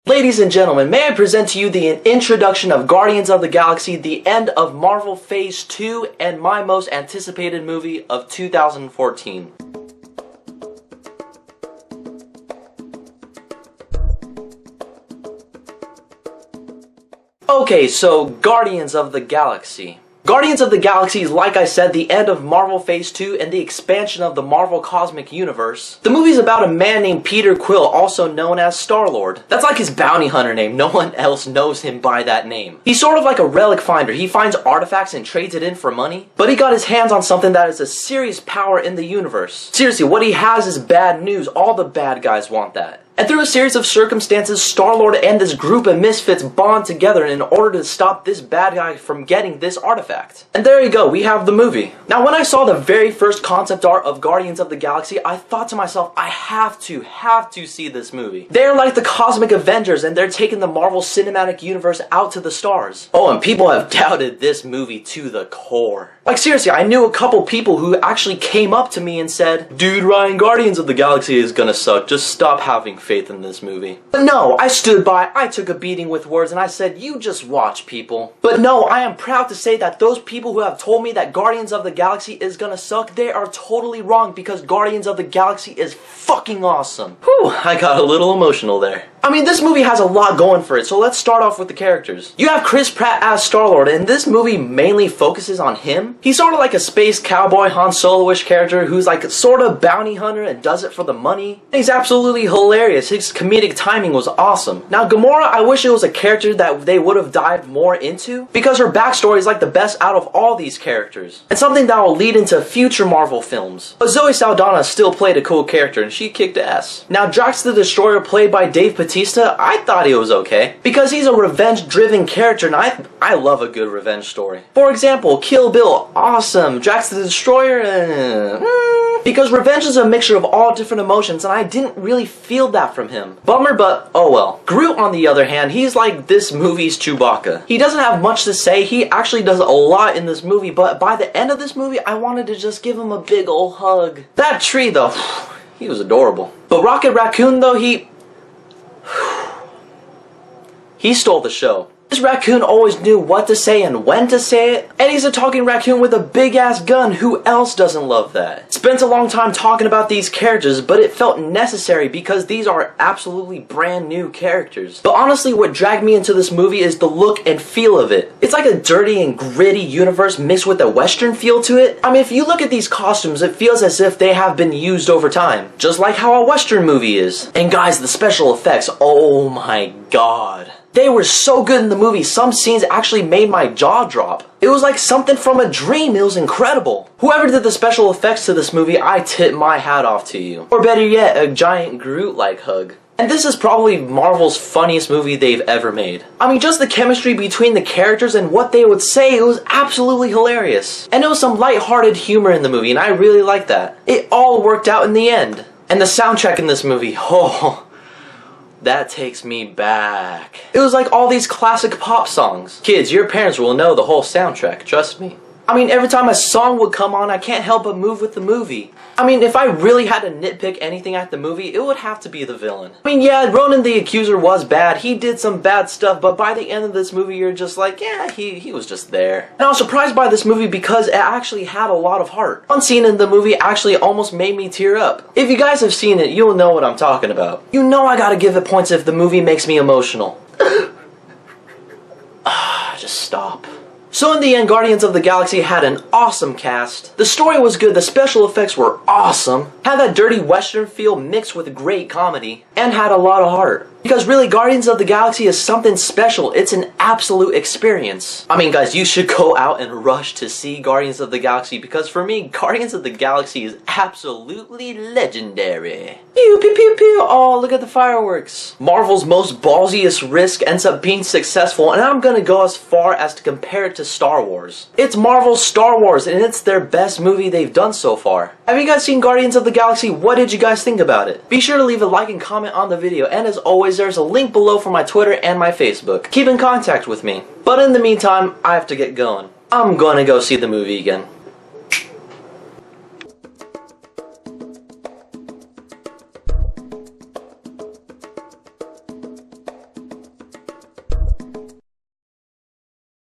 Ladies and gentlemen, may I present to you the introduction of Guardians of the Galaxy, the end of Marvel Phase 2, and my most anticipated movie of 2014. Okay, so Guardians of the Galaxy. Guardians of the Galaxy is, like I said, the end of Marvel Phase 2 and the expansion of the Marvel Cosmic Universe. The movie's about a man named Peter Quill, also known as Star-Lord. That's like his bounty hunter name, no one else knows him by that name. He's sort of like a relic finder, he finds artifacts and trades it in for money. But he got his hands on something that is a serious power in the universe. Seriously, what he has is bad news, all the bad guys want that. And through a series of circumstances, Star-Lord and this group of misfits bond together in order to stop this bad guy from getting this artifact. And there you go, we have the movie. Now when I saw the very first concept art of Guardians of the Galaxy, I thought to myself, I have to see this movie. They're like the Cosmic Avengers and they're taking the Marvel Cinematic Universe out to the stars. Oh, and people have doubted this movie to the core. Like seriously, I knew a couple people who actually came up to me and said, "Dude, Ryan, Guardians of the Galaxy is gonna suck, just stop having faith in this movie." But no, I stood by, I took a beating with words, and I said, you just watch, people. But no, I am proud to say that those people who have told me that Guardians of the Galaxy is gonna suck, they are totally wrong, because Guardians of the Galaxy is fucking awesome. Whew, I got a little emotional there. I mean, this movie has a lot going for it, so let's start off with the characters. You have Chris Pratt as Star-Lord, and this movie mainly focuses on him. He's sort of like a space cowboy Han Solo-ish character who's like sort of bounty hunter and does it for the money. He's absolutely hilarious. His comedic timing was awesome. Now, Gamora, I wish it was a character that they would have dived more into, because her backstory is like the best out of all these characters, and something that will lead into future Marvel films. But Zoe Saldana still played a cool character, and she kicked ass. Now, Drax the Destroyer, played by Dave Bautista, I thought he was okay, because he's a revenge-driven character, and I love a good revenge story. For example, Kill Bill, awesome. Drax the Destroyer, because revenge is a mixture of all different emotions, and I didn't really feel that from him. Bummer, but oh well. Groot, on the other hand, he's like this movie's Chewbacca. He doesn't have much to say, he actually does a lot in this movie, but by the end of this movie, I wanted to just give him a big ol' hug. That tree, though, he was adorable. But Rocket Raccoon, though, he stole the show. This raccoon always knew what to say and when to say it, and he's a talking raccoon with a big ass gun. Who else doesn't love that? Spent a long time talking about these characters, but it felt necessary because these are absolutely brand new characters. But honestly, what dragged me into this movie is the look and feel of it. It's like a dirty and gritty universe mixed with a western feel to it. I mean, if you look at these costumes, it feels as if they have been used over time, just like how a western movie is. And guys, the special effects, oh my god. They were so good in the movie, some scenes actually made my jaw drop. It was like something from a dream, it was incredible. Whoever did the special effects to this movie, I tip my hat off to you. Or better yet, a giant Groot-like hug. And this is probably Marvel's funniest movie they've ever made. I mean, just the chemistry between the characters and what they would say, it was absolutely hilarious. And there was some lighthearted humor in the movie, and I really liked that. It all worked out in the end. And the soundtrack in this movie, oh, that takes me back. It was like all these classic pop songs. Kids, your parents will know the whole soundtrack, trust me. I mean, every time a song would come on, I can't help but move with the movie. I mean, if I really had to nitpick anything at the movie, it would have to be the villain. I mean, yeah, Ronan the Accuser was bad. He did some bad stuff, but by the end of this movie, you're just like, yeah, he was just there. And I was surprised by this movie because it actually had a lot of heart. One scene in the movie actually almost made me tear up. If you guys have seen it, you'll know what I'm talking about. You know I gotta give it points if the movie makes me emotional. Just stop. So in the end, Guardians of the Galaxy had an awesome cast. The story was good, the special effects were awesome, had that dirty western feel mixed with great comedy, and had a lot of heart. Because really, Guardians of the Galaxy is something special. It's an absolute experience. I mean, guys, you should go out and rush to see Guardians of the Galaxy, because for me, Guardians of the Galaxy is absolutely legendary. Pew, pew, pew, pew. Oh, look at the fireworks. Marvel's most ballsiest risk ends up being successful, and I'm gonna go as far as to compare it to Star Wars. It's Marvel's Star Wars, and it's their best movie they've done so far. Have you guys seen Guardians of the Galaxy? What did you guys think about it? Be sure to leave a like and comment on the video, and as always, there's a link below for my Twitter and my Facebook. Keep in contact with me. But in the meantime, I have to get going. I'm gonna go see the movie again.